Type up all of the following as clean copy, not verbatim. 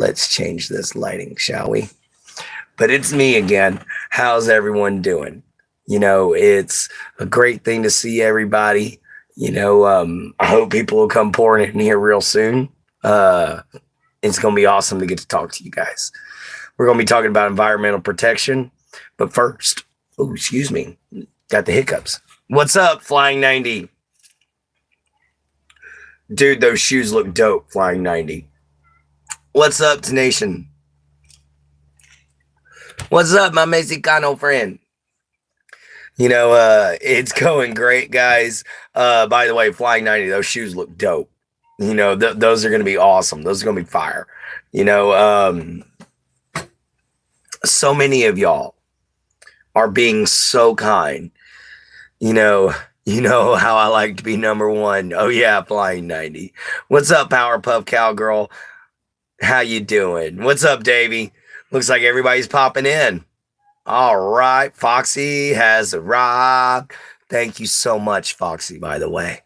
Let's change this lighting, shall we? But it's me again. How's everyone doing? It's a great thing to see everybody. I hope people will come pouring in here real soon. It's going to be awesome to get to talk to you guys. We're going to be talking about environmental protection. But first, excuse me, got the hiccups. What's up, Flying 90? Dude, those shoes look dope, Flying 90. What's up, Tenation? What's up, my Mexicano friend? It's going great, guys. By the way, Flying 90, those shoes look dope. Those are going to be awesome. Those are going to be fire. So many of y'all are being so kind. You know how I like to be number one. Oh yeah, Flying 90. What's up, Powerpuff Cowgirl? How you doing? What's up, Davey? Looks like everybody's popping in. All right, Foxy has arrived. Thank you so much, Foxy, by the way.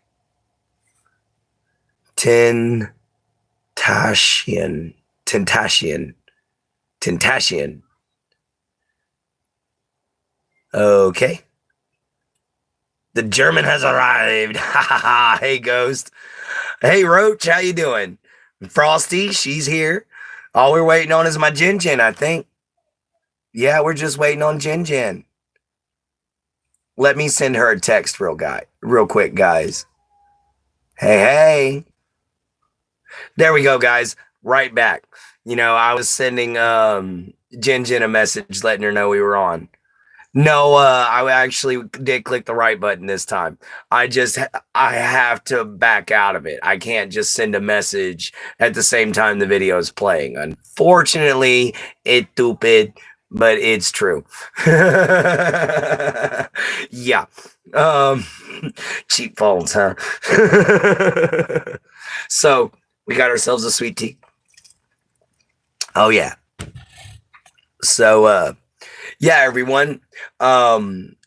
Tentashian. Okay. The German has arrived. Hey, Ghost. Hey, Roach, how you doing? Frosty, she's here. All we're waiting on is my Jin Jin, I think. Yeah, we're just waiting on Jin Jin. Let me send her a text real quick, guys. Hey. There we go, guys. Right back. I was sending Jin Jin a message letting her know we were on. No, I actually did click the right button this time. I have to back out of it. I can't just send a message at the same time the video is playing. Unfortunately, it's stupid, but it's true. Yeah. Cheap phones, huh? So we got ourselves a sweet tea. Oh yeah. So yeah, everyone.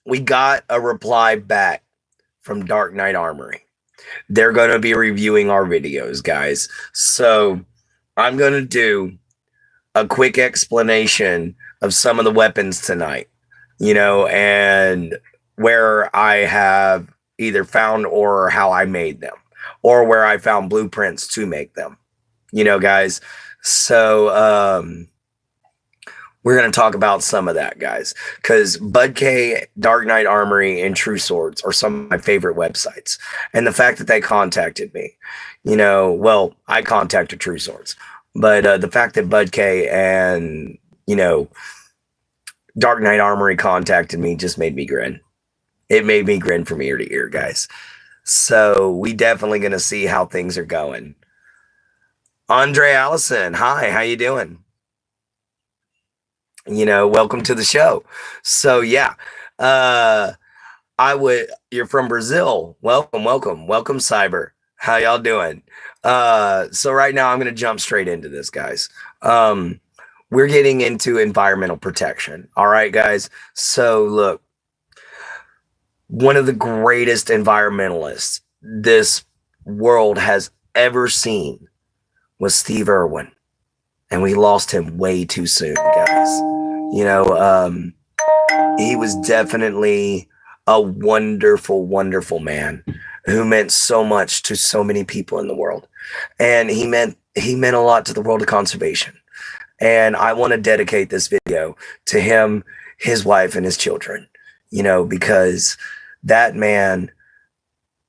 We got a reply back from Dark Knight Armory. They're going to be reviewing our videos, guys. So I'm going to do a quick explanation of some of the weapons tonight, and where I have either found or how I made them, or where I found blueprints to make them, guys. So, we're going to talk about some of that, guys, because Bud K, Dark Knight Armory, and True Swords are some of my favorite websites. And the fact that they contacted me, I contacted True Swords, but the fact that Bud K and, Dark Knight Armory contacted me just made me grin. It made me grin from ear to ear, guys. So we definitely going to see how things are going. Andre Allison, hi, how you doing? Welcome to the show. So yeah, you're from Brazil. Welcome, Cyber. How y'all doing? So right now I'm going to jump straight into this, guys. We're getting into environmental protection. All right, guys. So look, one of the greatest environmentalists this world has ever seen was Steve Irwin. And we lost him way too soon, guys. He was definitely a wonderful, wonderful man who meant so much to so many people in the world. And he meant a lot to the world of conservation. And I want to dedicate this video to him, his wife, and his children, because that man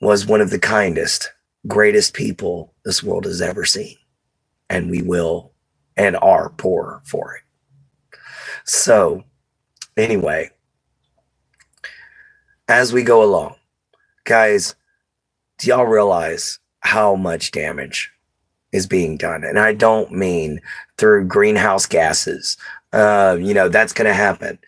was one of the kindest, greatest people this world has ever seen. And we will and are poor for it. So, anyway, as we go along, guys, do y'all realize how much damage is being done? And I don't mean through greenhouse gases. That's going to happen.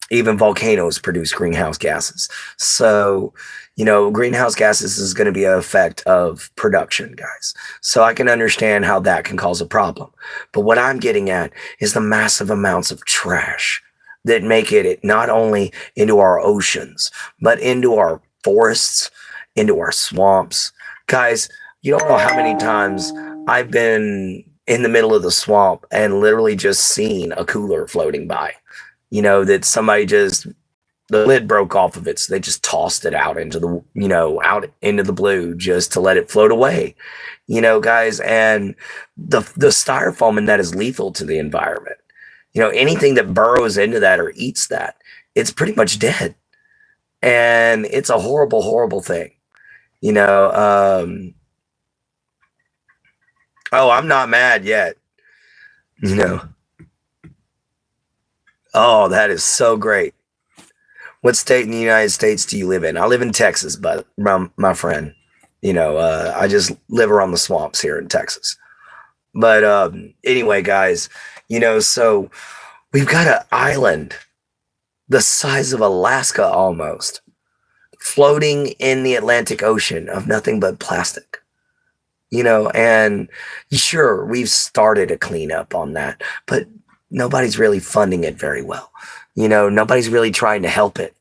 Even volcanoes produce greenhouse gases. So, greenhouse gases is going to be an effect of production, guys. So I can understand how that can cause a problem. But what I'm getting at is the massive amounts of trash that make it not only into our oceans, but into our forests, into our swamps. Guys, you don't know how many times I've been in the middle of the swamp and literally just seen a cooler floating by, that somebody just, the lid broke off of it. So they just tossed it out into the, out into the blue just to let it float away, guys. And the styrofoam in that is lethal to the environment. Anything that burrows into that or eats that, it's pretty much dead. And it's a horrible, horrible thing, oh, I'm not mad yet, oh, that is so great. What state in the United States do you live in? I live in Texas, but my friend, I just live around the swamps here in Texas. But anyway, guys, so we've got an island the size of Alaska almost floating in the Atlantic Ocean of nothing but plastic, and sure, we've started a cleanup on that, but nobody's really funding it very well. Nobody's really trying to help it.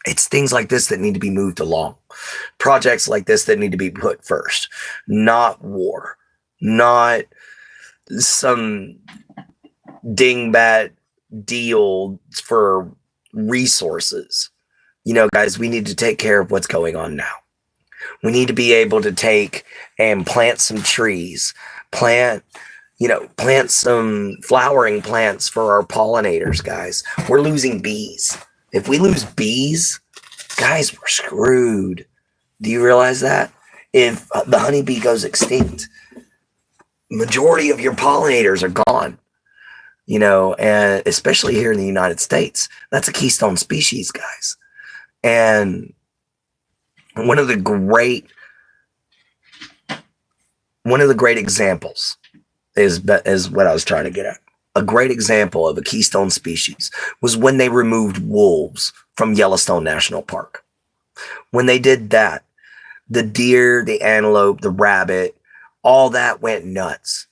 It's things like this that need to be moved along. Projects like this that need to be put first. Not war. Not some dingbat deal for resources. Guys, we need to take care of what's going on now. We need to be able to take and plant some trees. Plant some flowering plants for our pollinators, guys. We're losing bees. If we lose bees, guys, we're screwed. Do you realize that? If the honeybee goes extinct, majority of your pollinators are gone. And especially here in the United States, that's a keystone species, guys. And one of the great examples is what I was trying to get at. A great example of a keystone species was when they removed wolves from Yellowstone National Park. When they did that, the deer, the antelope, the rabbit, all that went nuts.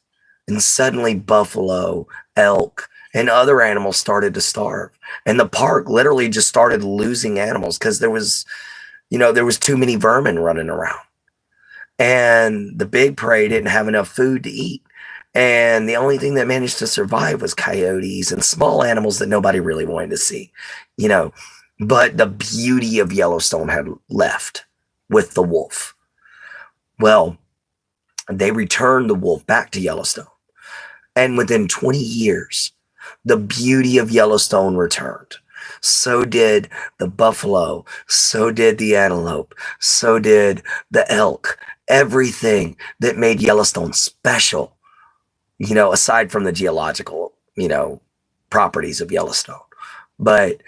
And suddenly buffalo, elk, and other animals started to starve. And the park literally just started losing animals because there was too many vermin running around. And the big prey didn't have enough food to eat. And the only thing that managed to survive was coyotes and small animals that nobody really wanted to see, But the beauty of Yellowstone had left with the wolf. Well, they returned the wolf back to Yellowstone. And within 20 years, the beauty of Yellowstone returned. So did the buffalo. So did the antelope. So did the elk. Everything that made Yellowstone special, aside from the geological, properties of Yellowstone. But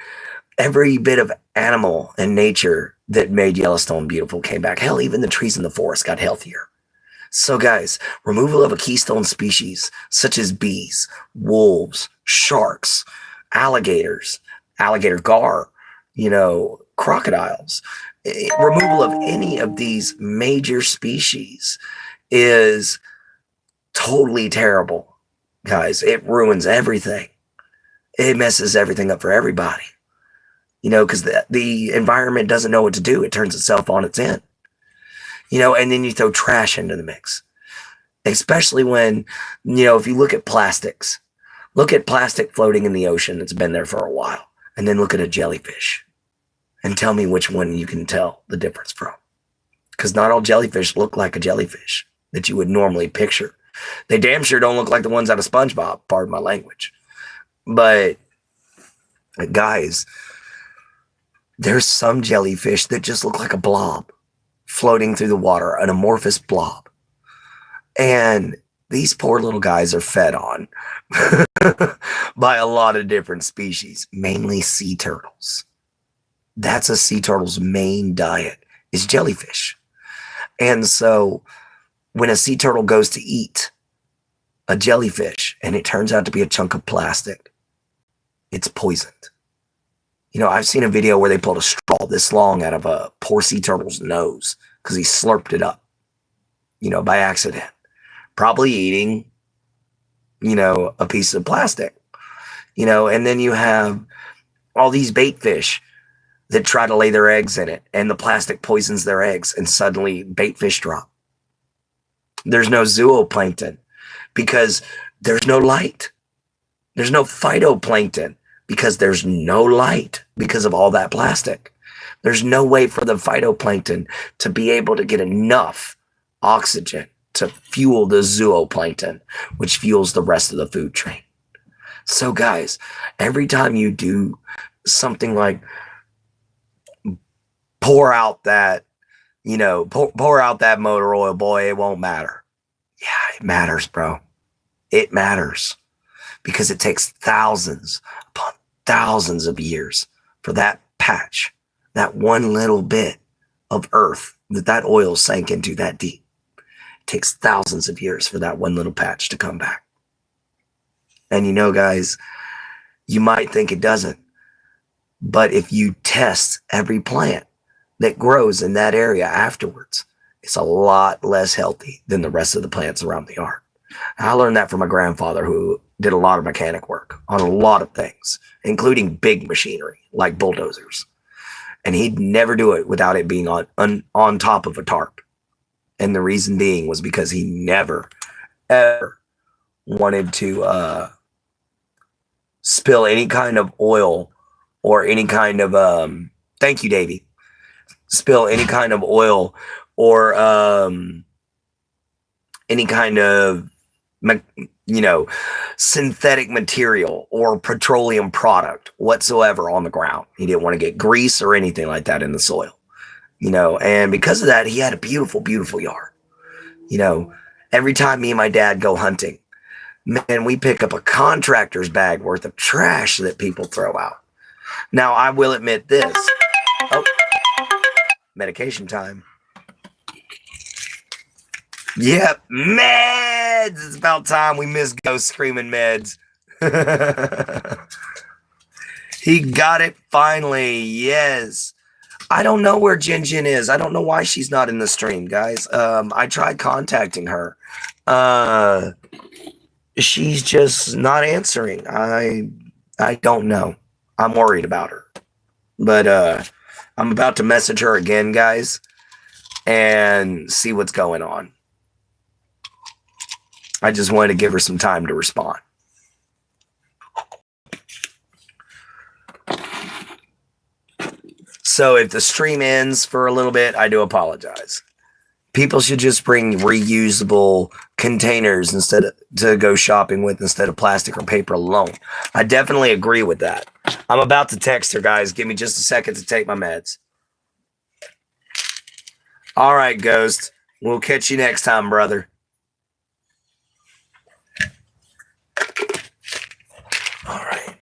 every bit of animal and nature that made Yellowstone beautiful came back. Hell, even the trees in the forest got healthier. So guys, removal of a keystone species such as bees, wolves, sharks, alligators, alligator gar, crocodiles, removal of any of these major species is totally terrible, guys. It ruins everything. It messes everything up for everybody, because the environment doesn't know what to do. It turns itself on its end. And then you throw trash into the mix, especially when, if you look at plastics, look at plastic floating in the ocean that's been there for a while, and then look at a jellyfish and tell me which one you can tell the difference from. Because not all jellyfish look like a jellyfish that you would normally picture. They damn sure don't look like the ones out of SpongeBob, pardon my language. But guys, there's some jellyfish that just look like a blob floating through the water, an amorphous blob. And these poor little guys are fed on by a lot of different species, mainly sea turtles. That's a sea turtle's main diet, is jellyfish. And so when a sea turtle goes to eat a jellyfish and it turns out to be a chunk of plastic, it's poisoned. I've seen a video where they pulled a straw this long out of a poor sea turtle's nose because he slurped it up, by accident. Probably eating, a piece of plastic, and then you have all these bait fish that try to lay their eggs in it, and the plastic poisons their eggs, and suddenly bait fish drop. There's no zooplankton because there's no light. There's no phytoplankton because there's no light because of all that plastic. There's no way for the phytoplankton to be able to get enough oxygen to fuel the zooplankton, which fuels the rest of the food chain. So guys, every time you do something like pour out that, pour out that motor oil, boy, it won't matter. Yeah, it matters, bro. It matters because it takes thousands upon thousands of years for that patch, that one little bit of earth that oil sank into that deep. It takes thousands of years for that one little patch to come back. And guys, you might think it doesn't, but if you test every plant that grows in that area afterwards, it's a lot less healthy than the rest of the plants around the yard. I learned that from my grandfather, who did a lot of mechanic work on a lot of things, including big machinery like bulldozers. And he'd never do it without it being on top of a tarp. And the reason being was because he never, ever wanted to spill any kind of oil or any kind of, thank you, Davey, spill any kind of oil or any kind of, synthetic material or petroleum product whatsoever on the ground. He didn't want to get grease or anything like that in the soil, and because of that, he had a beautiful, beautiful yard. Every time me and my dad go hunting, man, we pick up a contractor's bag worth of trash that people throw out. Now, I will admit this. Oh, medication time. Yep, meds. It's about time we miss Ghost screaming meds. He got it finally. Yes. I don't know where Jin Jin is. I don't know why she's not in the stream, guys. I tried contacting her. She's just not answering. I don't know. I'm worried about her. But I'm about to message her again, guys, and see what's going on. I just wanted to give her some time to respond. So if the stream ends for a little bit, I do apologize. People should just bring reusable containers instead of, to go shopping with instead of plastic or paper alone. I definitely agree with that. I'm about to text her, guys. Give me just a second to take my meds. All right, Ghost. We'll catch you next time, brother. All right.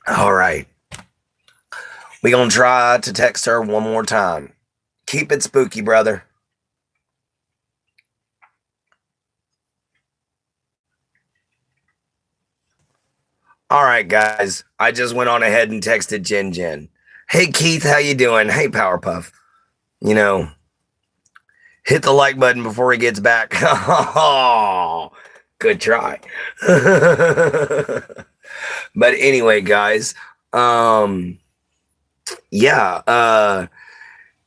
All right. We're going to try to text her one more time. Keep it spooky, brother. All right, guys. I just went on ahead and texted Jin Jin. Hey, Keith, how you doing? Hey, Powerpuff. Hit the like button before he gets back. Oh, good try. But anyway, guys,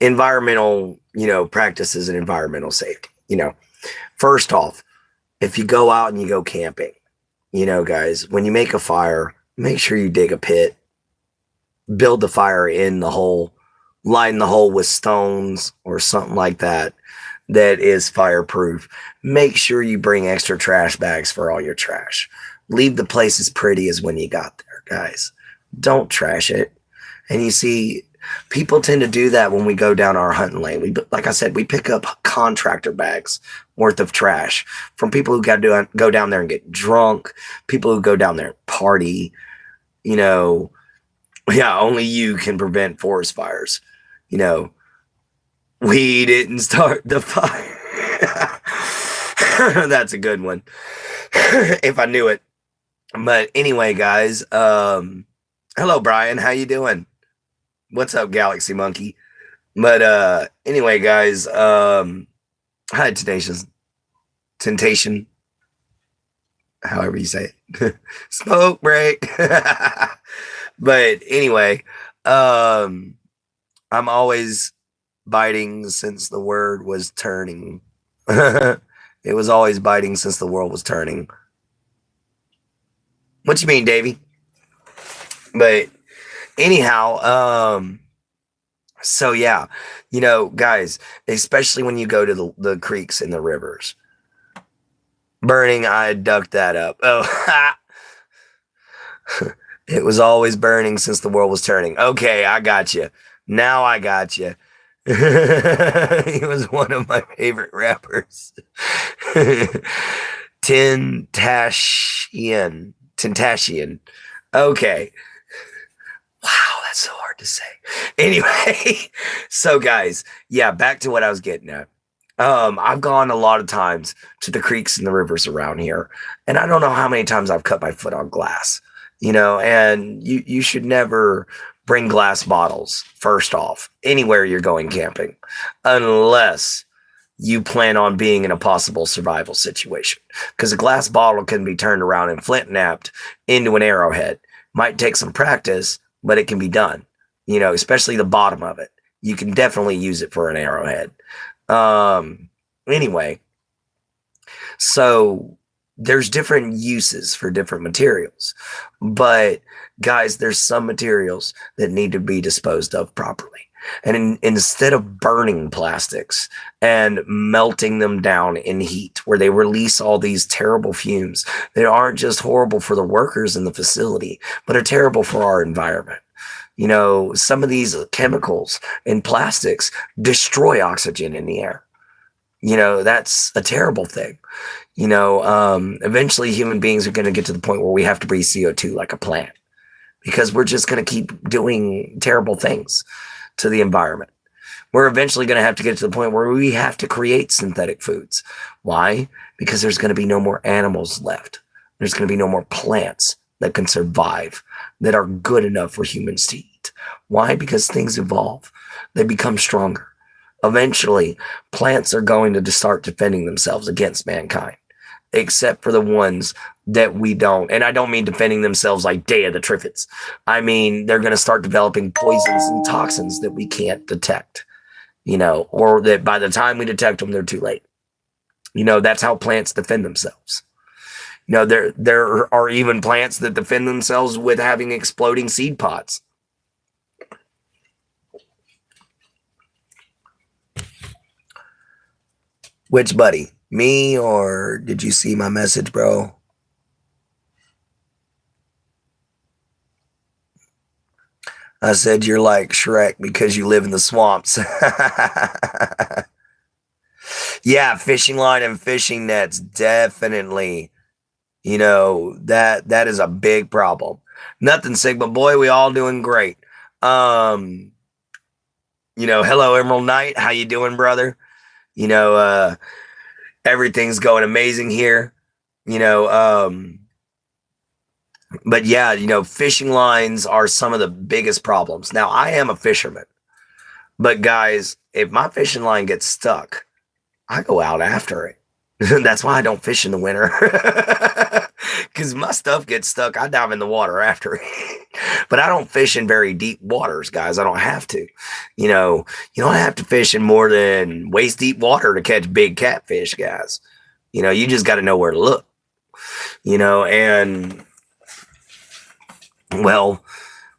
environmental, practices and environmental safety. First off, if you go out and you go camping, guys, when you make a fire, make sure you dig a pit, build the fire in the hole, line the hole with stones or something like that is fireproof. Make sure you bring extra trash bags for all your trash. Leave the place as pretty as when you got there, guys. Don't trash it. And you see, people tend to do that when we go down our hunting lane. Like I said, we pick up contractor bags worth of trash from people who got to go down there and get drunk, people who go down there and party. Only you can prevent forest fires. We didn't start the fire. That's a good one. If I knew it. But anyway, guys, hello, Brian. How you doing? What's up, Galaxy Monkey? But anyway, guys, hi, Temptation. However you say it. Smoke break. But anyway, um, I'm always biting since the word was turning. It was always biting since the world was turning. What you mean, Davy? But anyhow, so yeah, guys, especially when you go to the creeks and the rivers. Burning, I ducked that up. Oh, it was always burning since the world was turning. Okay, I got you. Now I got you. He was one of my favorite rappers. Tintashian. Okay. Wow, that's so hard to say. Anyway, so guys, yeah, back to what I was getting at. I've gone a lot of times to the creeks and the rivers around here, and I don't know how many times I've cut my foot on glass, and you should never bring glass bottles, first off, anywhere you're going camping, unless you plan on being in a possible survival situation. Because a glass bottle can be turned around and flint knapped into an arrowhead. Might take some practice, but it can be done, especially the bottom of it. You can definitely use it for an arrowhead. Anyway, so there's different uses for different materials, but guys, there's some materials that need to be disposed of properly. And instead of burning plastics and melting them down in heat where they release all these terrible fumes, they aren't just horrible for the workers in the facility, but are terrible for our environment. Some of these chemicals and plastics destroy oxygen in the air. That's a terrible thing. Eventually human beings are going to get to the point where we have to breathe CO2 like a plant, because we're just going to keep doing terrible things to the environment. We're eventually going to have to get to the point where we have to create synthetic foods. Why? Because there's going to be no more animals left. There's going to be no more plants that can survive, that are good enough for humans to eat. Why? Because things evolve. They become stronger. Eventually, plants are going to start defending themselves against mankind, except for the ones that we don't. And I don't mean defending themselves like Day of the Triffids. I mean, they're going to start developing poisons and toxins that we can't detect, or that by the time we detect them, they're too late. That's how plants defend themselves. There are even plants that defend themselves with having exploding seed pods. Which buddy? Me, or did you see my message, bro? I said you're like Shrek because you live in the swamps. Yeah, fishing line and fishing nets, definitely. That is a big problem. Nothing sick, but boy, we all doing great. Hello Emerald Knight, how you doing, brother? Everything's going amazing here. But yeah, fishing lines are some of the biggest problems. Now, I am a fisherman, but guys, if my fishing line gets stuck, I go out after it. That's why I don't fish in the winter. Because my stuff gets stuck, I dive in the water after it. But I don't fish in very deep waters, guys. I don't have to. You don't have to fish in more than waist deep water to catch big catfish, guys. You just got to know where to look. And well,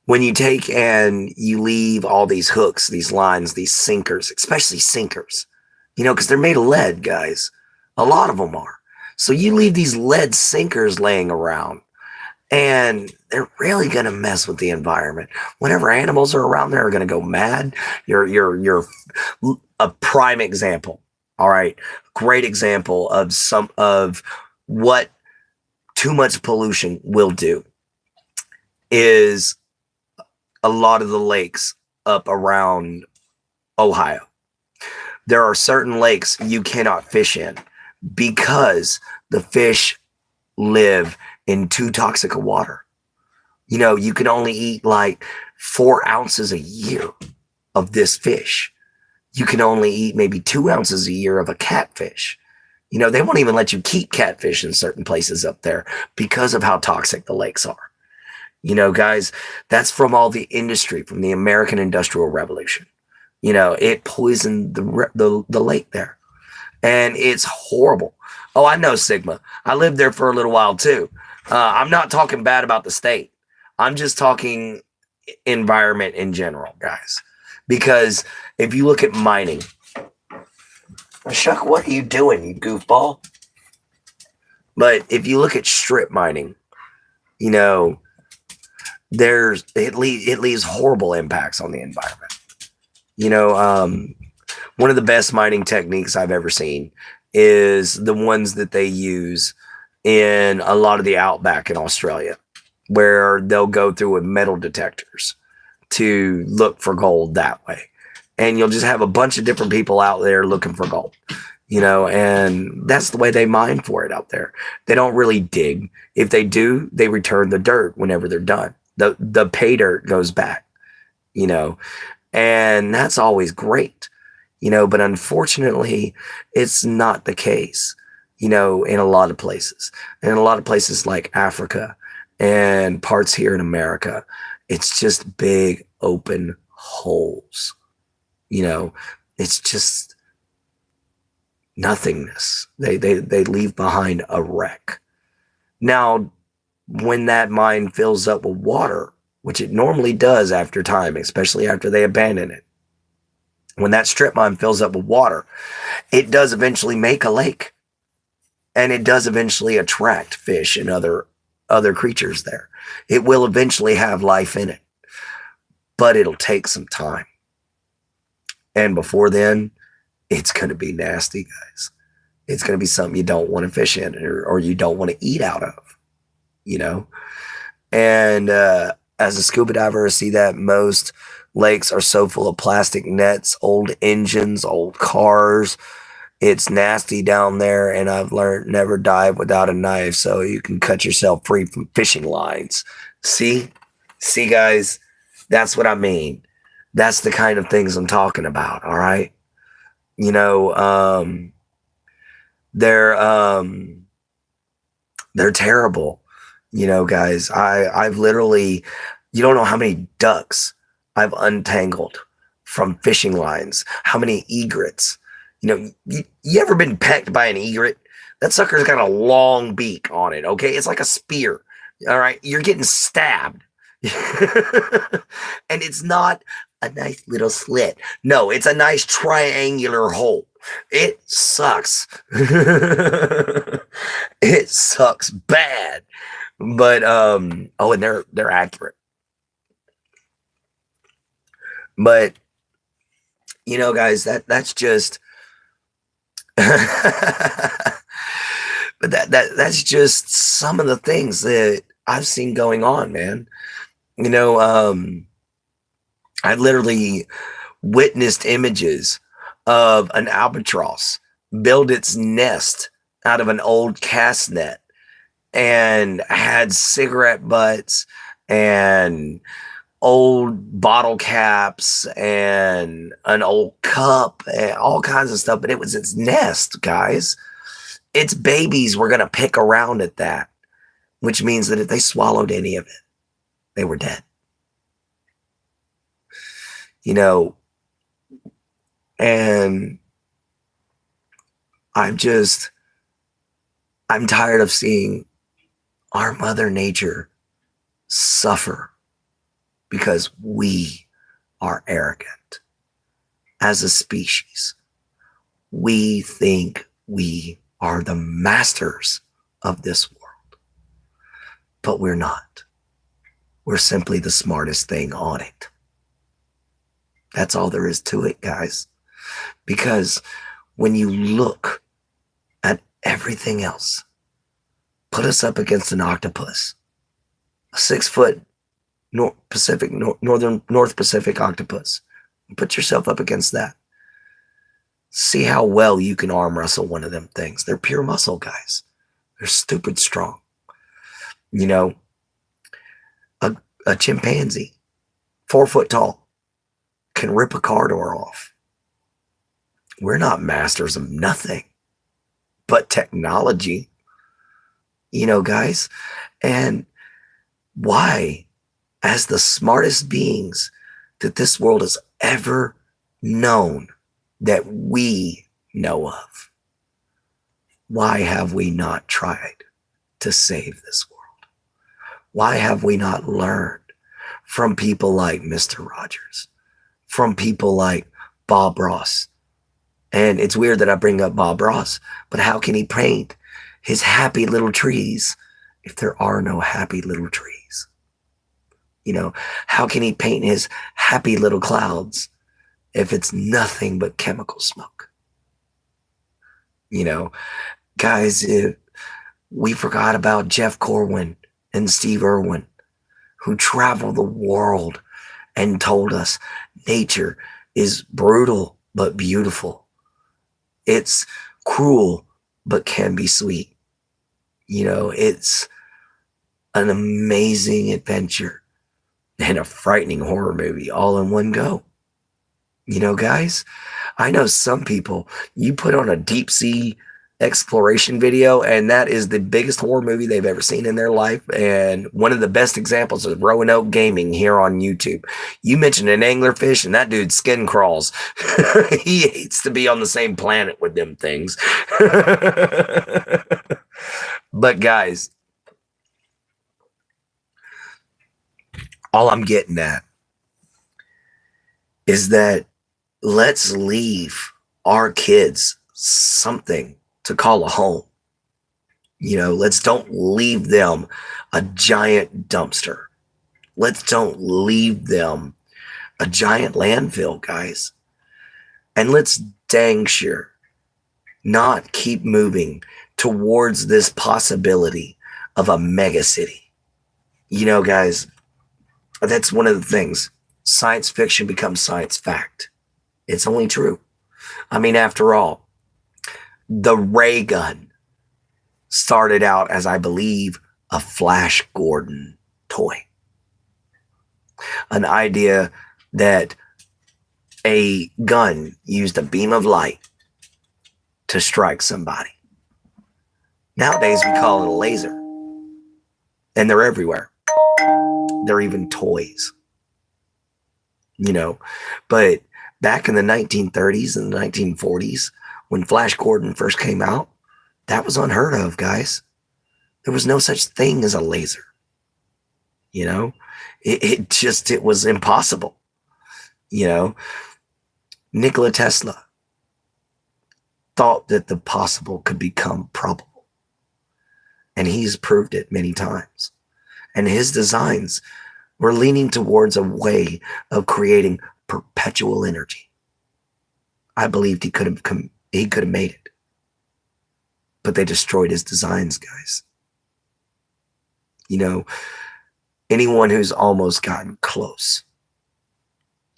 when you take and you leave all these hooks, these lines, these sinkers, especially sinkers, because they're made of lead, guys. A lot of them are. So you leave these lead sinkers laying around, and they're really going to mess with the environment. Whenever animals are around, they're going to go mad. You're a prime example. All right. Great example of what too much pollution will do is a lot of the lakes up around Ohio. There are certain lakes you cannot fish in because the fish live in too toxic a water. You can only eat like 4 ounces a year of this fish. You can only eat maybe 2 ounces a year of a catfish. You know, they won't even let you keep catfish in certain places up there because of how toxic the lakes are. You know, guys, that's from all the industry, from the American Industrial Revolution. You know, it poisoned the lake there, and it's horrible. Oh, I know, Sigma. I lived there for a little while too. I'm not talking bad about the state. I'm just talking environment in general, guys. Because if you look at mining, Shuck, what are you doing, you goofball? But if you look at strip mining, you know, it leaves horrible impacts on the environment. You know, one of the best mining techniques I've ever seen is the ones that they use in a lot of the outback in Australia, where they'll go through with metal detectors to look for gold that way. And you'll just have a bunch of different people out there looking for gold, you know, and that's the way they mine for it out there. They don't really dig. If they do, they return the dirt whenever they're done. The pay dirt goes back, you know, and that's always great, you know, but unfortunately, it's not the case, you know, in a lot of places. And in a lot of places like Africa and parts here in America, it's just big open holes. You know, it's just nothingness. They leave behind a wreck. Now, when that mine fills up with water, which it normally does after time, especially after they abandon it, when that strip mine fills up with water, it does eventually make a lake, and it does eventually attract fish and other creatures there. It will eventually have life in it, but it'll take some time. And before then, it's going to be nasty, guys. It's going to be something you don't want to fish in, or you don't want to eat out of, you know? And as a scuba diver, I see that most lakes are so full of plastic nets, old engines, old cars. It's nasty down there, and I've learned never dive without a knife so you can cut yourself free from fishing lines. See, guys, that's what I mean. That's the kind of things I'm talking about. All right. You know, they're terrible, you know, guys. I've literally, you don't know how many ducks I've untangled from fishing lines, how many egrets. You know, you ever been pecked by an egret? That sucker's got a long beak on it, okay? It's like a spear, all right? You're getting stabbed. And it's not a nice little slit. No, it's a nice triangular hole. It sucks. It sucks bad. But, and they're accurate. But, you know, guys, that's just... but that's just some of the things that I've seen going on, man. You know, I literally witnessed images of an albatross build its nest out of an old cast net, and had cigarette butts and old bottle caps and an old cup and all kinds of stuff, but it was its nest, guys. Its babies were going to pick around at that, which means that if they swallowed any of it, they were dead. You know, and I'm tired of seeing our Mother Nature suffer because we are arrogant as a species. We think we are the masters of this world, but we're not. We're simply the smartest thing on it. That's all there is to it, guys. Because when you look at everything else, put us up against an octopus, a 6-foot North Pacific octopus. Put yourself up against that. See how well you can arm wrestle one of them things. They're pure muscle, guys. They're stupid strong. You know, a chimpanzee, 4 foot tall, can rip a car door off. We're not masters of nothing. but technology, guys. And why, as the smartest beings that this world has ever known, that we know of, why have we not tried to save this world? Why have we not learned from people like Mr. Rogers, from people like Bob Ross? And it's weird that I bring up Bob Ross, but how can he paint his happy little trees if there are no happy little trees? How can he paint his happy little clouds if it's nothing but chemical smoke? Guys, we forgot about Jeff Corwin and Steve Irwin, who traveled the world and told us nature is brutal but beautiful. It's cruel but can be sweet. It's an amazing adventure and a frightening horror movie all in one go. Guys, I know some people, you put on a deep sea exploration video and that is the biggest horror movie they've ever seen in their life. And one of the best examples is Roanoke Gaming here on YouTube. You mentioned an anglerfish and that dude's skin crawls. He hates to be on the same planet with them things. But guys, all I'm getting at is that let's leave our kids something to call a home. Let's don't leave them a giant dumpster. Let's don't leave them a giant landfill, guys. And let's dang sure not keep moving towards this possibility of a mega city. Guys, that's one of the things. Science fiction becomes science fact. It's only true. I mean, after all, the ray gun started out as, I believe, a Flash Gordon toy. An idea that a gun used a beam of light to strike somebody. Nowadays, we call it a laser. And they're everywhere. They're even toys. But back in the 1930s and the 1940s, when Flash Gordon first came out, that was unheard of, guys. There was no such thing as a laser. It was impossible. Nikola Tesla thought that the possible could become probable. And he's proved it many times. And his designs were leaning towards a way of creating perpetual energy. I believed he could have made it. But they destroyed his designs, guys. Anyone who's almost gotten close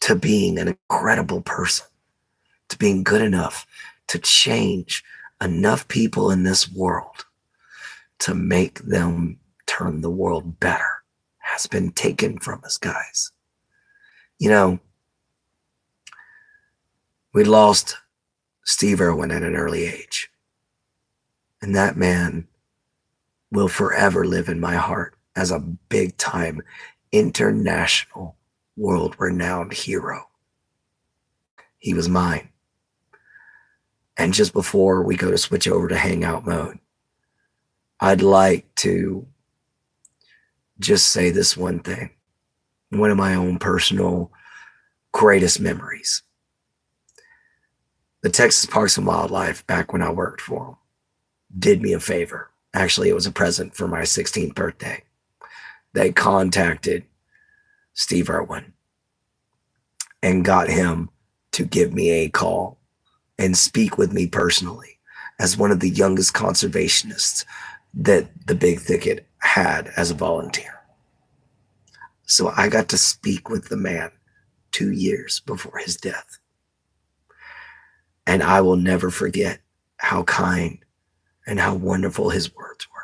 to being an incredible person, to being good enough to change enough people in this world to make them turn the world better, has been taken from us, guys. We lost Steve Irwin at an early age. And that man will forever live in my heart as a big-time, international, world-renowned hero. He was mine. And just before we go to switch over to hangout mode, I'd like to just say this one thing. One of my own personal greatest memories. The Texas Parks and Wildlife, back when I worked for them, did me a favor. Actually, it was a present for my 16th birthday. They contacted Steve Irwin and got him to give me a call and speak with me personally as one of the youngest conservationists that the Big Thicket had as a volunteer. So I got to speak with the man 2 years before his death. And I will never forget how kind and how wonderful his words were.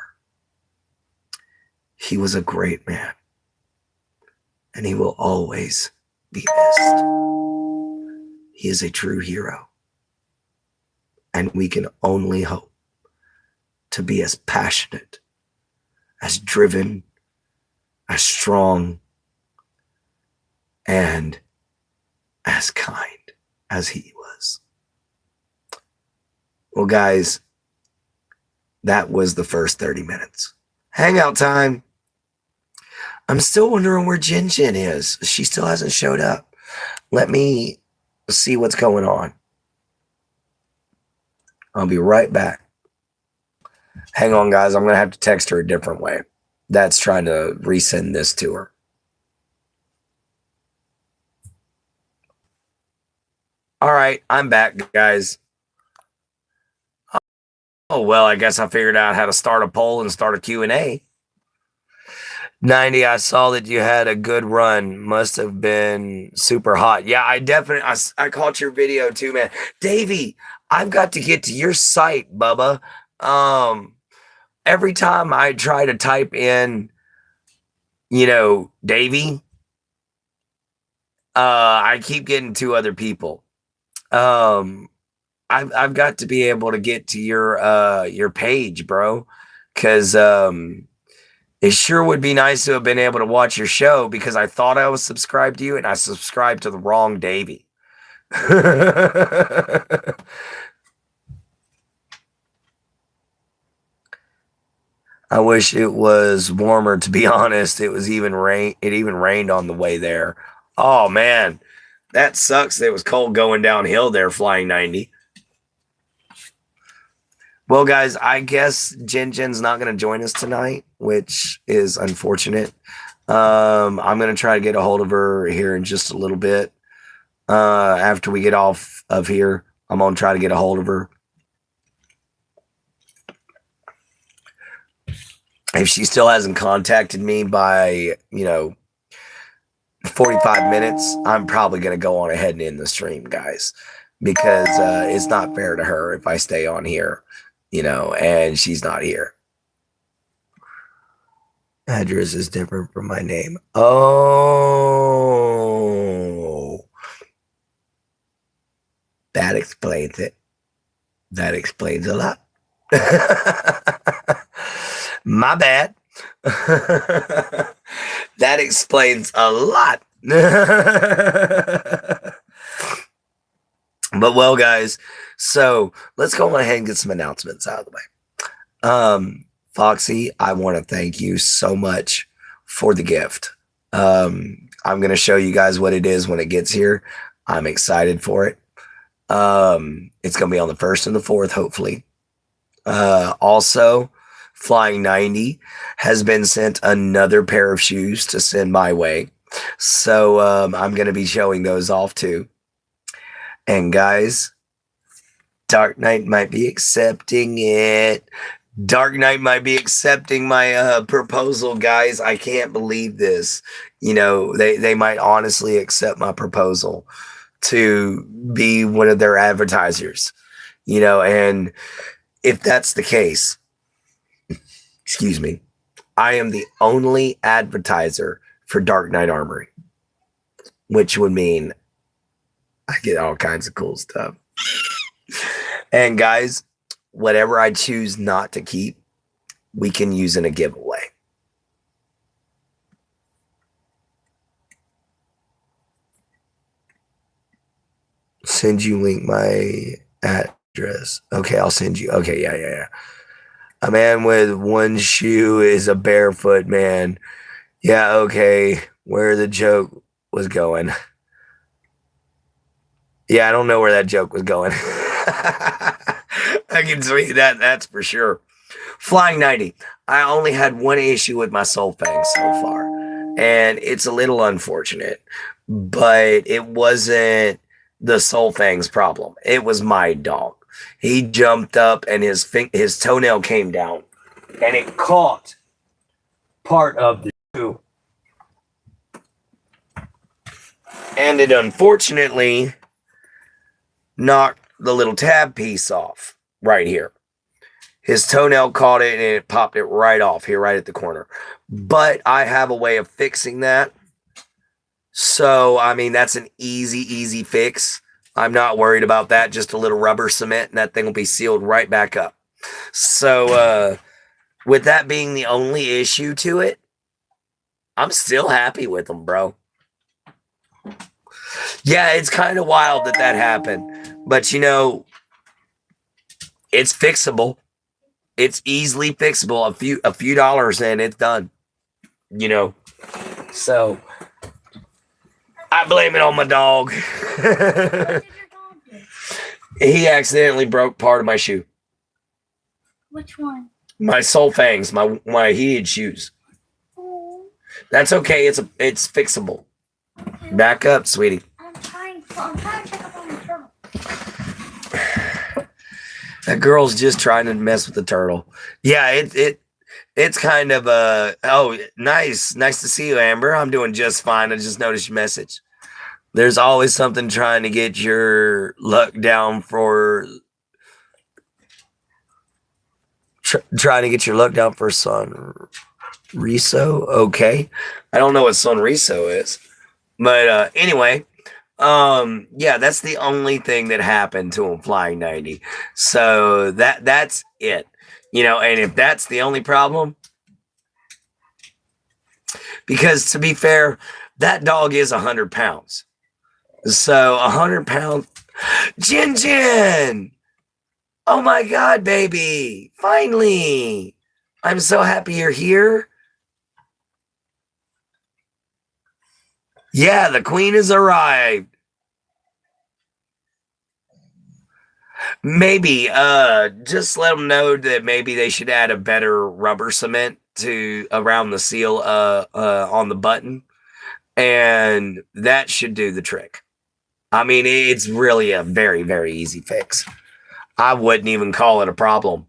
He was a great man, and he will always be missed. He is a true hero, and we can only hope to be as passionate, as driven, as strong, and as kind as he was. Well, guys, that was the first 30 minutes. Hangout time. I'm still wondering where Jin Jin is. She still hasn't showed up. Let me see what's going on. I'll be right back. Hang on, guys. I'm going to have to text her a different way. That's trying to resend this to her. All right, I'm back, guys. Oh, well, I guess I figured out how to start a poll and start a Q&A. 90, I saw that you had a good run. Must have been super hot. Yeah, I definitely, I caught your video too, man. Davey, I've got to get to your site, Bubba. Every time I try to type in, Davey, I keep getting two other people. I've got to be able to get to your page, bro, because it sure would be nice to have been able to watch your show, because I thought I was subscribed to you and I subscribed to the wrong Davey. I wish it was warmer, to be honest. It even rained on the way there. Oh man, that sucks. It was cold going downhill there, flying 90. Well, guys, I guess Jin Jin's not going to join us tonight, which is unfortunate. I'm going to try to get a hold of her here in just a little bit. After we get off of here, I'm going to try to get a hold of her. If she still hasn't contacted me by, 45 minutes, I'm probably going to go on ahead and end the stream, guys, because it's not fair to her if I stay on here, and she's not here. Address is different from my name. Oh, that explains it. That explains a lot. My bad. That explains a lot. But well, guys, so let's go ahead and get some announcements out of the way. Foxy, I want to thank you so much for the gift. I'm going to show you guys what it is when it gets here. I'm excited for it. It's going to be on the 1st and the 4th, hopefully. Also, Flying 90 has been sent another pair of shoes to send my way. So I'm going to be showing those off too. And guys, Dark Knight might be accepting it. Dark Knight might be accepting my proposal, guys. I can't believe this. They might honestly accept my proposal to be one of their advertisers. And if that's the case, excuse me, I am the only advertiser for Dark Knight Armory, which would mean I get all kinds of cool stuff. And guys, whatever I choose not to keep, we can use in a giveaway. Send you link my address. Okay, I'll send you. Okay, yeah. A man with one shoe is a barefoot man. Yeah, okay. Where the joke was going. Yeah, I don't know where that joke was going. I can see that, that's for sure. Flying 90. I only had one issue with my Soul Fang so far, and it's a little unfortunate, but it wasn't the Soul Fang's problem. It was my dog. He jumped up and his toenail came down, and it caught part of the shoe. And it unfortunately knocked the little tab piece off right here. His toenail caught it and it popped it right off here, right at the corner. But I have a way of fixing that. So, I mean, that's an easy fix. I'm not worried about that. Just a little rubber cement and that thing will be sealed right back up. So, with that being the only issue to it, I'm still happy with them, bro. Yeah, it's kind of wild that happened. But, it's fixable. It's easily fixable. A few dollars and it's done. So I blame it on my dog. He accidentally broke part of my shoe. Which one? My sole fangs, my heated shoes. Oh. That's okay. It's fixable. Okay. Back up, sweetie. I'm trying to check up on the turtle. That girl's just trying to mess with the turtle. Yeah, it's kind of nice to see you, Amber. I'm doing just fine. I just noticed your message. There's always something trying to get your luck down for trying to get your luck down for Sonriso. Okay, I don't know what Sonriso is, but anyway, yeah, that's the only thing that happened to him flying 90. So that's it, and if that's the only problem, because to be fair, that dog is 100 pounds. So 100 pounds. Jin Jin! Oh my God, baby! Finally! I'm so happy you're here. Yeah, the queen has arrived. Maybe, just let them know that maybe they should add a better rubber cement to around the seal, on the button, and that should do the trick. I mean, it's really a very, very easy fix. I wouldn't even call it a problem.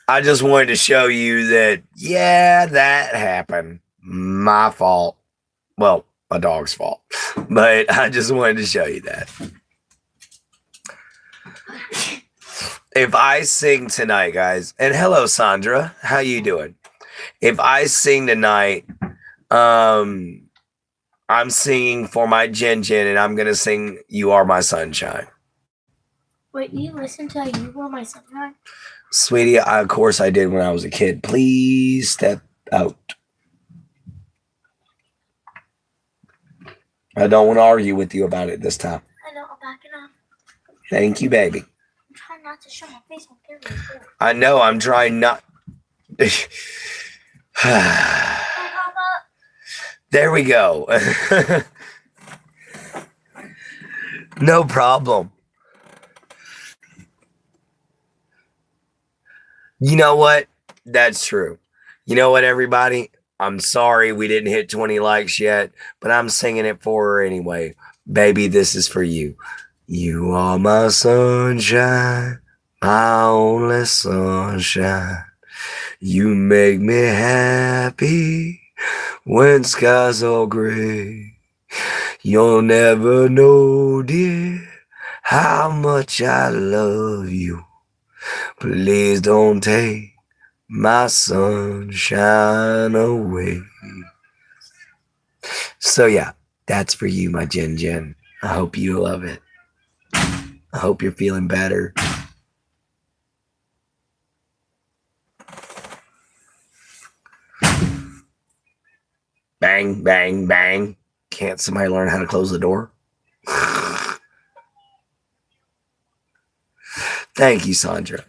I just wanted to show you that, yeah, that happened. My fault. Well, a dog's fault. But I just wanted to show you that. If I sing tonight, guys, and hello, Sandra. How you doing? If I sing tonight, I'm singing for my Jin Jin, and I'm going to sing You Are My Sunshine. Wait, you listened to You Are My Sunshine? Sweetie, of course I did when I was a kid. Please step out. I don't want to argue with you about it this time. I know, I'm backing up. Thank you, baby. I'm trying not to show my face on camera. I know, I'm trying not... There we go. No problem. You know what? That's true. You know what, everybody? I'm sorry we didn't hit 20 likes yet, but I'm singing it for her anyway. Baby, this is for you. You are my sunshine, my only sunshine. You make me happy when skies are gray. You'll never know, dear, how much I love you. Please don't take my sunshine away. So yeah, that's for you, my Jin Jin. I hope you love it. I hope you're feeling better. Bang, bang, bang. Can't somebody learn how to close the door? Thank you, Sandra.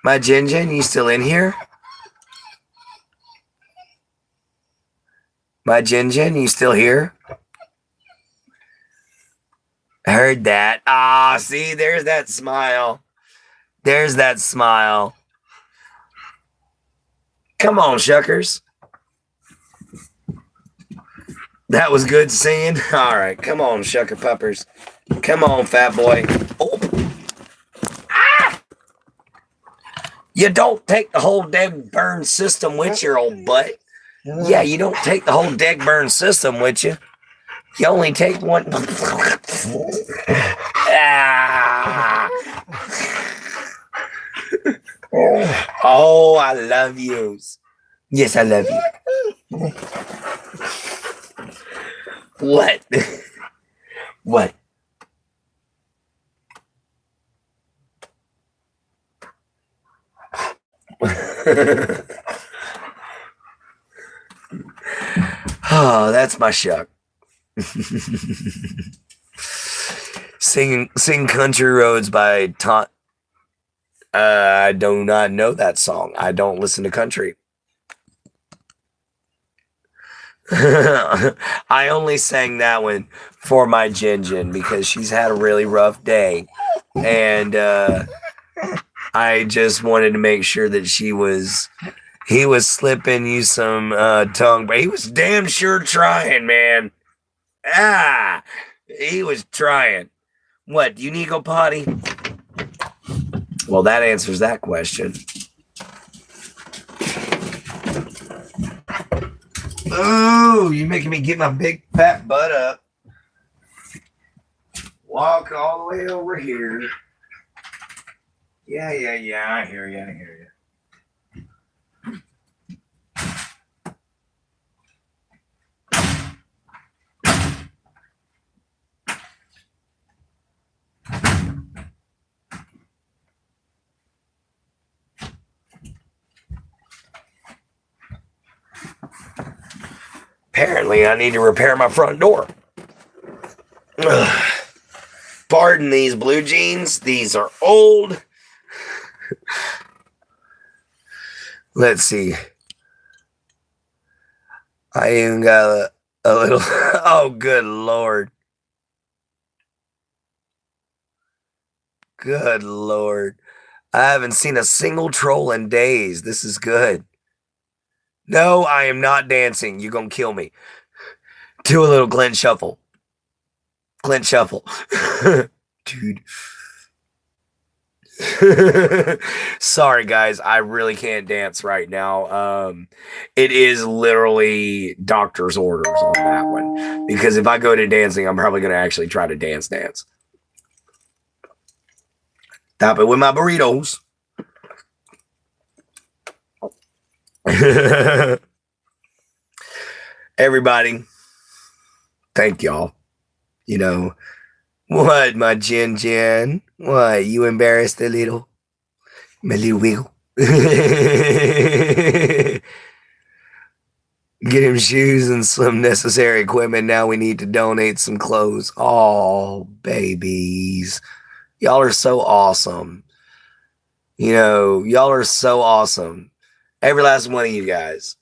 My Jin Jin, you still in here? My Jin Jin, you still here? Heard that. Ah, see, there's that smile. There's that smile. Come on, shuckers. That was good singing. All right, come on, shucker puppers. Come on, fat boy. Oh. Ah! You don't take the whole dead burn system with your old butt. Yeah, you don't take the whole dead burn system with you. You only take one. Ah. Oh, I love you. Yes, I love you. What? What? Oh, that's my shuck. Sing Country Roads by Tom. I do not know that song. I don't listen to country. I only sang that one for my Jin because she's had a really rough day. And I just wanted to make sure that he was slipping you some tongue, but he was damn sure trying, man. He was trying. What, do you need to go potty? Well, that answers that question. Ooh, you're making me get my big fat butt up. Walk all the way over here. Yeah. I hear you. Apparently, I need to repair my front door. Ugh. Pardon these blue jeans. These are old. Let's see. I even got a little... Oh, good Lord. Good Lord. I haven't seen a single troll in days. This is good. No, I am not dancing. You're going to kill me. Do a little Clint shuffle. Clint shuffle. Dude. Sorry, guys. I really can't dance right now. It is literally doctor's orders on that one. Because if I go to dancing, I'm probably going to actually try to dance. Top it with my burritos. Everybody, thank y'all. You know, what, my Jin? What, you embarrassed a little? My little wiggle. Get him shoes and some necessary equipment. Now we need to donate some clothes. Oh, babies. Y'all are so awesome. You know, y'all are so awesome. Every last one of you guys.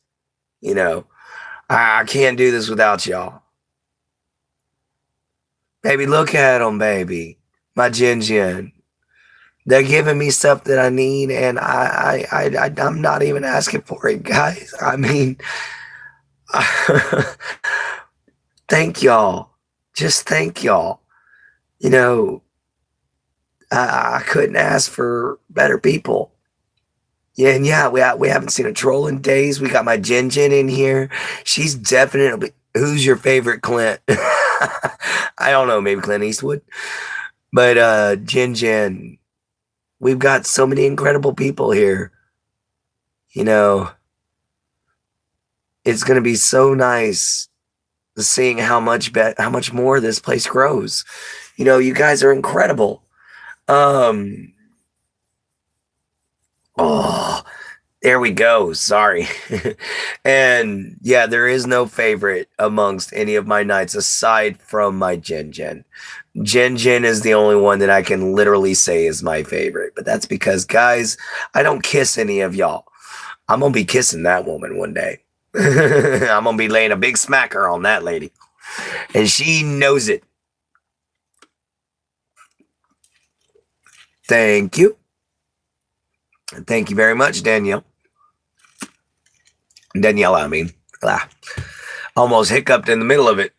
You know, I can't do this without y'all. Baby, look at them, baby. My Jin. They're giving me stuff that I need, and I'm not even asking for it, guys. I mean, thank y'all. Just thank y'all. You know, I couldn't ask for better people. Yeah, and yeah, we haven't seen a troll in days. We got my Jin in here. She's definitely... Who's your favorite Clint? I don't know, maybe Clint Eastwood. But Jin, we've got so many incredible people here. You know, it's going to be so nice seeing how much more this place grows. You know, you guys are incredible. Oh, there we go. Sorry. And yeah, there is no favorite amongst any of my knights aside from my Jin. Jin is the only one that I can literally say is my favorite. But that's because, guys, I don't kiss any of y'all. I'm going to be kissing that woman one day. I'm going to be laying a big smacker on that lady. And she knows it. Thank you. Thank you very much, Danielle. Daniela, I mean. Almost hiccuped in the middle of it.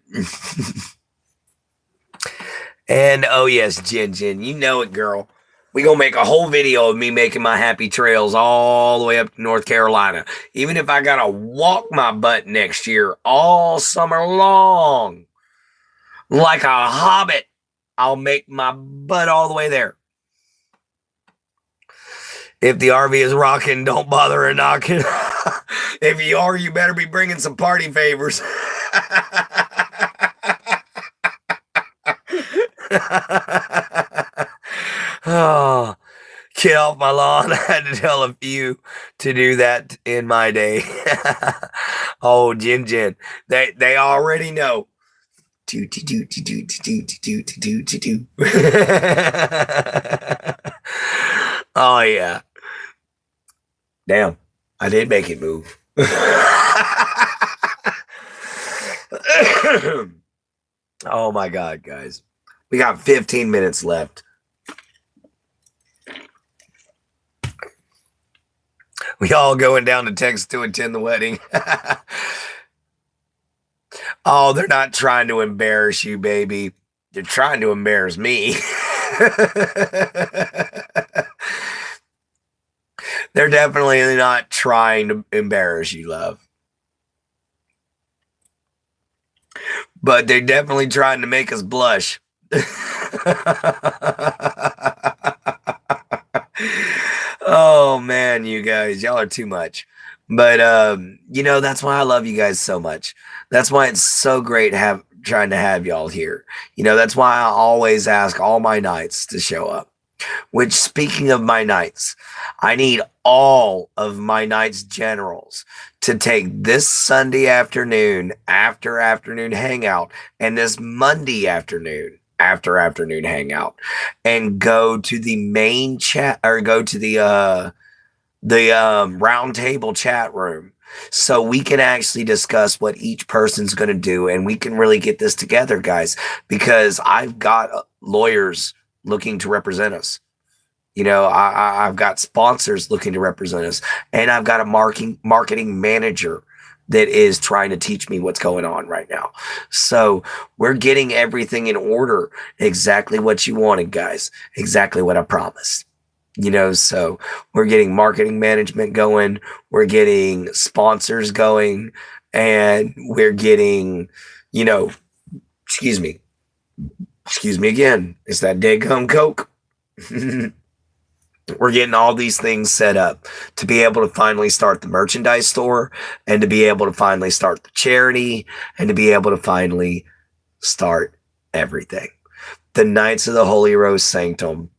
And, oh yes, Jin, you know it, girl. We gonna make a whole video of me making my happy trails all the way up to North Carolina. Even if I gotta walk my butt next year all summer long. Like a hobbit, I'll make my butt all the way there. If the RV is rocking, don't bother a knocking. If you are, you better be bringing some party favors. Oh, get off my lawn. I had to tell a few to do that in my day. Oh, Jin. They already know. Do do do do do do do do do do. Oh yeah. Damn. I did make it move. Oh my god, guys. We got 15 minutes left. We all going down to Texas to attend the wedding. Oh, they're not trying to embarrass you, baby. They're trying to embarrass me. They're definitely not trying to embarrass you, love. But they're definitely trying to make us blush. Oh man, you guys, y'all are too much. But that's why I love you guys so much. That's why it's so great trying to have y'all here. That's why I always ask all my knights to show up. Which, speaking of my knights, I need all of my knights generals to take this Sunday afternoon after afternoon hangout and this Monday afternoon after afternoon hangout and go to the main chat or go to the round table chat room so we can actually discuss what each person's going to do, and we can really get this together, guys, because I've got lawyers looking to represent us. I've got sponsors looking to represent us, and I've got a marketing manager that is trying to teach me what's going on right now. So we're getting everything in order, exactly what you wanted, guys, exactly what I promised. So we're getting marketing management going, we're getting sponsors going, and we're getting, excuse me again, it's that dead-gum Coke. We're getting all these things set up to be able to finally start the merchandise store, and to be able to finally start the charity, and to be able to finally start everything. The Knights of the Holy Rose Sanctum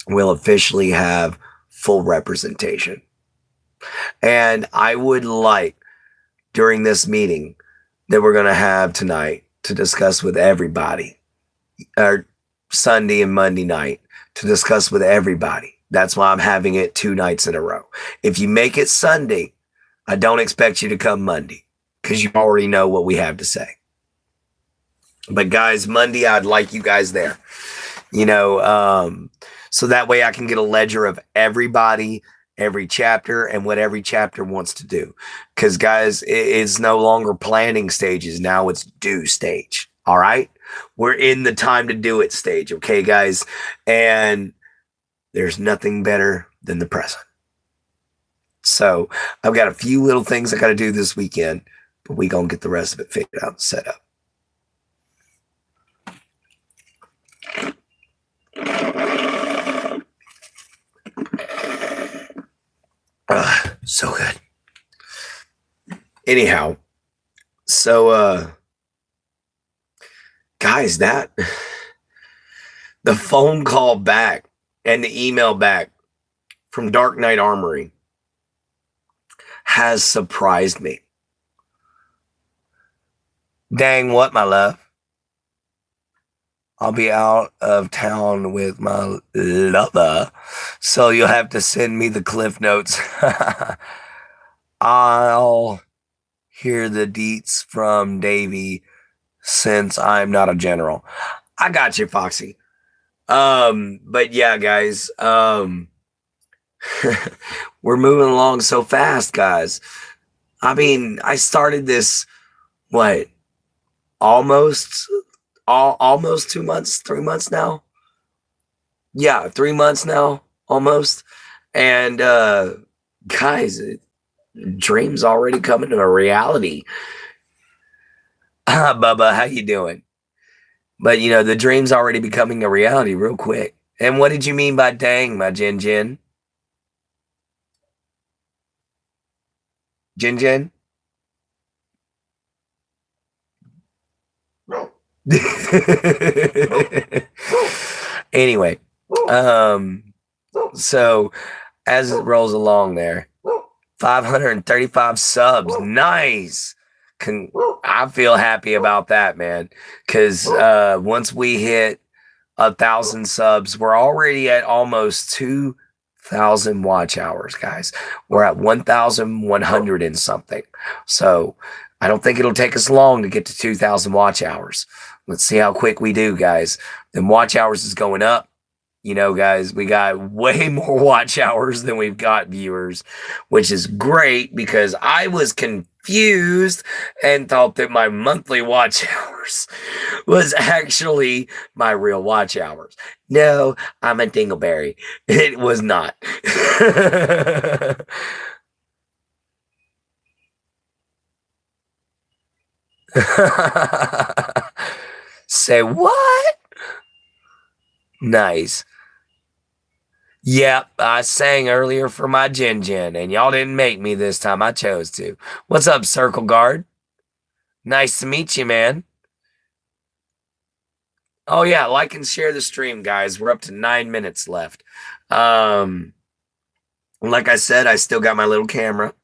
will officially have full representation. And I would like, during this meeting that we're going to have tonight, to discuss with everybody, or Sunday and Monday night, to discuss with everybody. That's why I'm having it 2 nights in a row. If you make it Sunday, I don't expect you to come Monday, because you already know what we have to say. But guys, Monday, I'd like you guys there. So that way I can get a ledger of everybody, every chapter, and what every chapter wants to do. Because, guys, it's no longer planning stages. Now it's do stage. All right? We're in the time to do it stage. Okay, guys? And there's nothing better than the present. So I've got a few little things I got to do this weekend, but we're going to get the rest of it figured out and set up. So good. Anyhow, so guys, the phone call back and the email back from Dark Knight Armory has surprised me. Dang, what, my love? I'll be out of town with my lover, so you'll have to send me the cliff notes. I'll hear the deets from Davey, since I'm not a general. I got you, Foxy. But yeah, guys, we're moving along so fast, guys. I mean, I started this, what, almost 2 months, 3 months now. Yeah, 3 months now, almost. And guys, dreams already coming to a reality. Bubba, how you doing? But the dream's already becoming a reality real quick. And what did you mean by dang, my Jin? Jin? Anyway, so as it rolls along there, 535 subs. Nice. I feel happy about that, man. Because once we hit 1,000 subs, we're already at almost 2,000 watch hours, guys. We're at 1,100 and something. So I don't think it'll take us long to get to 2,000 watch hours. Let's see how quick we do, guys. Then watch hours is going up. You know, guys, we got way more watch hours than we've got viewers, which is great because I was confused and thought that my monthly watch hours was actually my real watch hours. No, I'm a dingleberry. It was not. Say what? Nice. Yep, I sang earlier for my Jin Jin, and y'all didn't make me this time. I chose to. What's up, Circle Guard? Nice to meet you, man. Oh, yeah, like and share the stream, guys. We're up to 9 minutes left. Like I said, I still got my little camera.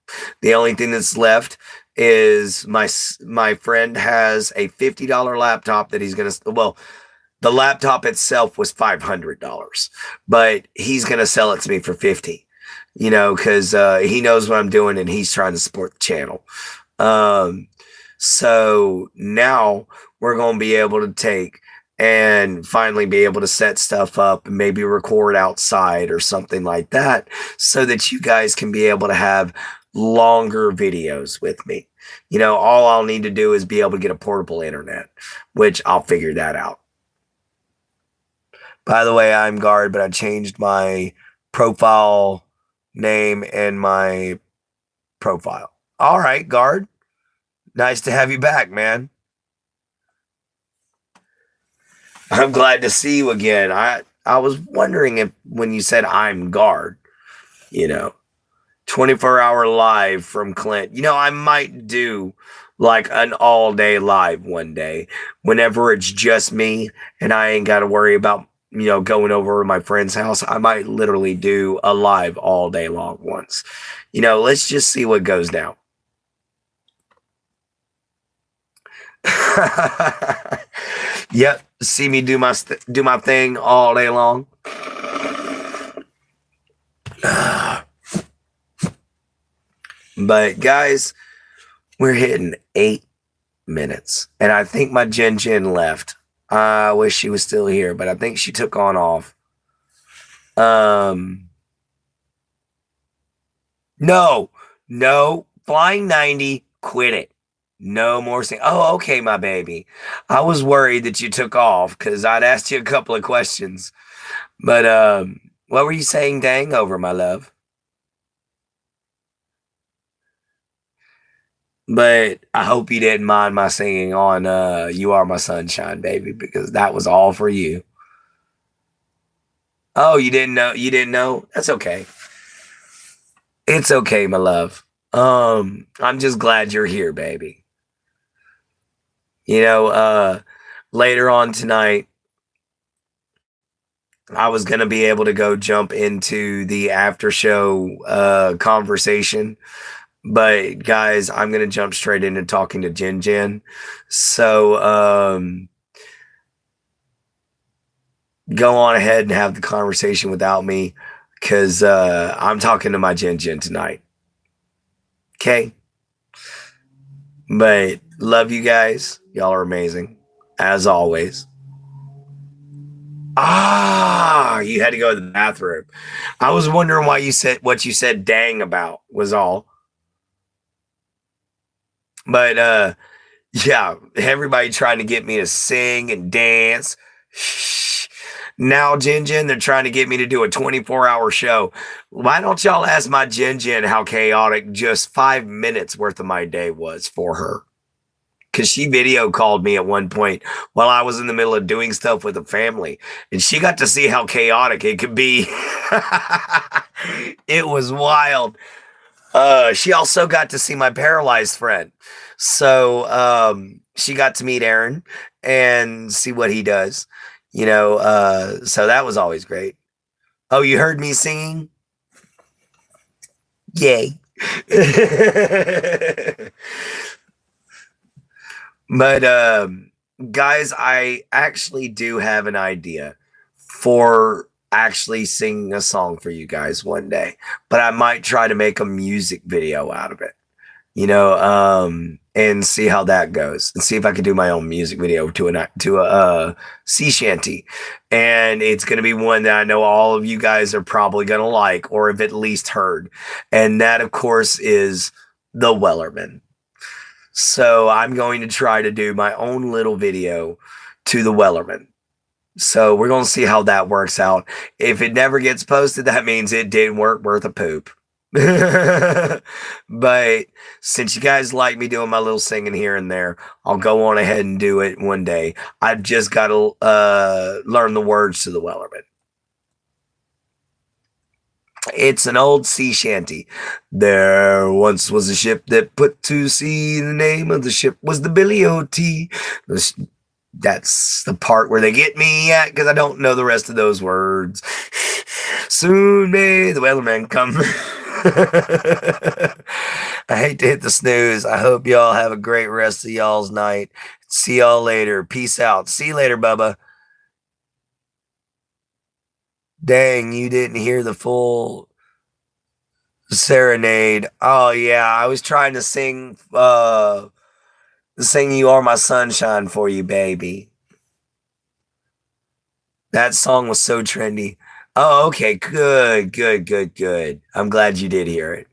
The only thing that's left is my friend has a $50 laptop that he's going to, well, the laptop itself was $500, but he's going to sell it to me for 50, you know, because he knows what I'm doing and he's trying to support the channel. So now we're going to be able to take and finally be able to set stuff up and maybe record outside or something like that so that you guys can be able to have longer videos with me. You know, all I'll need to do is be able to get a portable internet, which I'll figure that out. By the way, I'm Guard, but I changed my profile name and my profile. All right, Guard. Nice to have you back, man. I'm glad to see you again. I was wondering if when you said I'm Guard, you know, 24-hour live from Clint. You know, I might do like an all-day live one day whenever it's just me and I ain't got to worry about, you know, going over to my friend's house. I might literally do a live all day long once. You know, let's just see what goes down. Yep, see me do my thing all day long. But guys, we're hitting 8 minutes, and I think my Jin Jin left. I wish she was still here, but I think she took on off. No, Flying 90, quit it. No more saying, oh, okay, my baby. I was worried that you took off because I'd asked you a couple of questions. But what were you saying dang over, my love? But I hope you didn't mind my singing on You Are My Sunshine, baby, because that was all for you. Oh, you didn't know? You didn't know? That's okay. It's okay, my love. I'm just glad you're here, baby. You know, later on tonight, I was going to be able to go jump into the after show conversation. But guys, I'm going to jump straight into talking to Jin Jin. So go on ahead and have the conversation without me because I'm talking to my Jin Jin tonight. Okay? But love you guys. Y'all are amazing, as always. Ah, you had to go to the bathroom. I was wondering why you said what you said dang about was all. But yeah, everybody trying to get me to sing and dance. Now, Jin Jin, they're trying to get me to do a 24-hour show. Why don't y'all ask my Jin Jin how chaotic just 5 minutes worth of my day was for her? Because she video called me at one point while I was in the middle of doing stuff with the family. And she got to see how chaotic it could be. It was wild. She also got to see my paralyzed friend. So she got to meet Aaron. and see what he does. So that was always great. Oh, you heard me singing? Yay. But guys, I actually do have an idea for actually singing a song for you guys one day, but I might try to make a music video out of it, and see how that goes, and see if I can do my own music video to a sea shanty, and it's going to be one that I know all of you guys are probably going to like or have at least heard, and that, of course, is the Wellerman. So I'm going to try to do my own little video to the Wellerman. So we're going to see how that works out. If it never gets posted, that means it didn't work worth a poop. But since you guys like me doing my little singing here and there, I'll go on ahead and do it one day. I've just got to learn the words to the Wellerman. It's an old sea shanty. There once was a ship that put to sea. The name of the ship was the Billy O.T. That's the part where they get me at, because I don't know the rest of those words. Soon may the Wellerman come. I hate to hit the snooze. I hope y'all have a great rest of y'all's night. See y'all later. Peace out. See you later, Bubba. Dang, you didn't hear the full serenade. Oh yeah, I was trying to sing You Are My Sunshine for you, baby. That song was so trendy. Oh, okay, good. I'm glad you did hear it.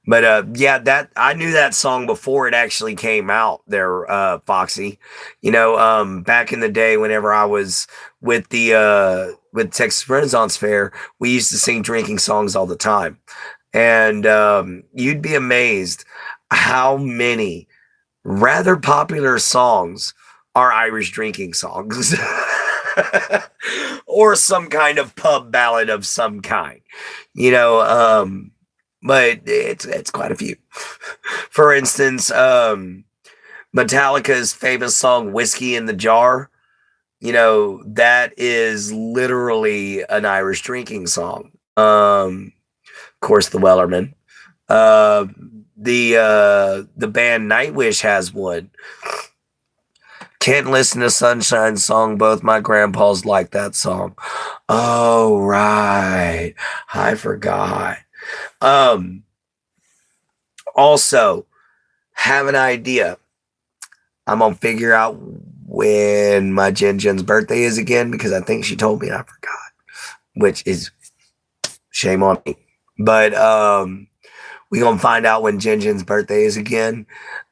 But yeah, that I knew that song before it actually came out there, Foxy. Back in the day whenever I was with with Texas Renaissance Fair, we used to sing drinking songs all the time. And you'd be amazed how many rather popular songs are Irish drinking songs. Or some kind of pub ballad of some kind, but it's quite a few. For instance, Metallica's famous song "Whiskey in the Jar," that is literally an Irish drinking song. Of course, the Wellerman. The band Nightwish has one. Can't listen to Sunshine Song. Both my grandpas like that song. Oh, right. I forgot. Also, have an idea. I'm going to figure out when my Jen's birthday is again, because I think she told me and I forgot, which is shame on me. But we're going to find out when Jen's birthday is again.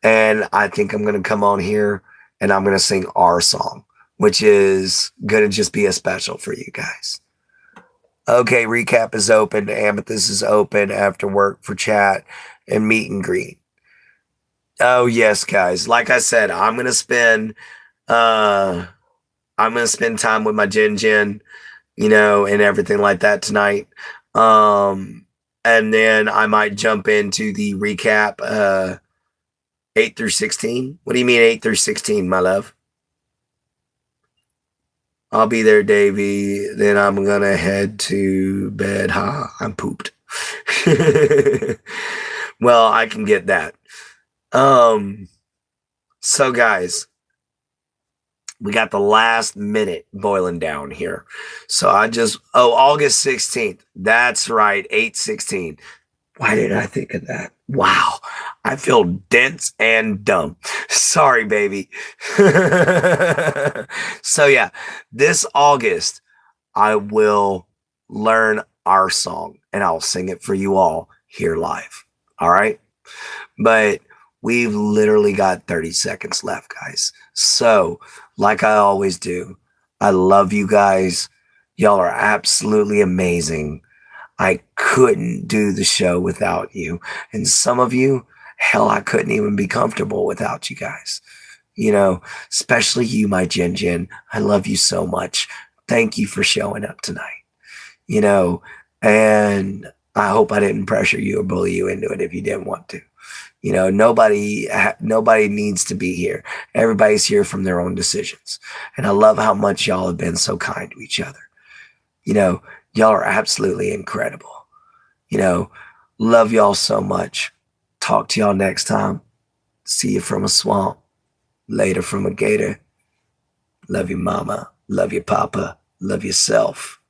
And I think I'm going to come on here and I'm going to sing our song, which is going to just be a special for you guys. Okay, recap is open. Amethyst is open after work for chat and meet and greet. Oh, yes, guys. Like I said, I'm going to spend time with my Jen, and everything like that tonight. And then I might jump into the recap 8 through 16. What do you mean 8 through 16, my love? I'll be there, Davey. Then I'm going to head to bed. I'm pooped. Well, I can get that. So guys, we got the last minute boiling down here. So August 16th. That's right. 8/16. Why didn't I think of that? Wow. I feel dense and dumb. Sorry, baby. So yeah, this August, I will learn our song and I'll sing it for you all here live. All right. But we've literally got 30 seconds left, guys. So like I always do, I love you guys. Y'all are absolutely amazing. I couldn't do the show without you. And some of you, hell, I couldn't even be comfortable without you guys. Especially you, my Jen. I love you so much. Thank you for showing up tonight. And I hope I didn't pressure you or bully you into it if you didn't want to. You know, nobody needs to be here. Everybody's here from their own decisions. And I love how much y'all have been so kind to each other. You know, y'all are absolutely incredible. You know, love y'all so much. Talk to y'all next time. See you from a swamp. Later from a gator. Love your mama. Love your papa. Love yourself.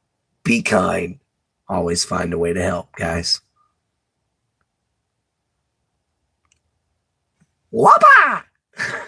Be kind. Always find a way to help, guys. Whoppa!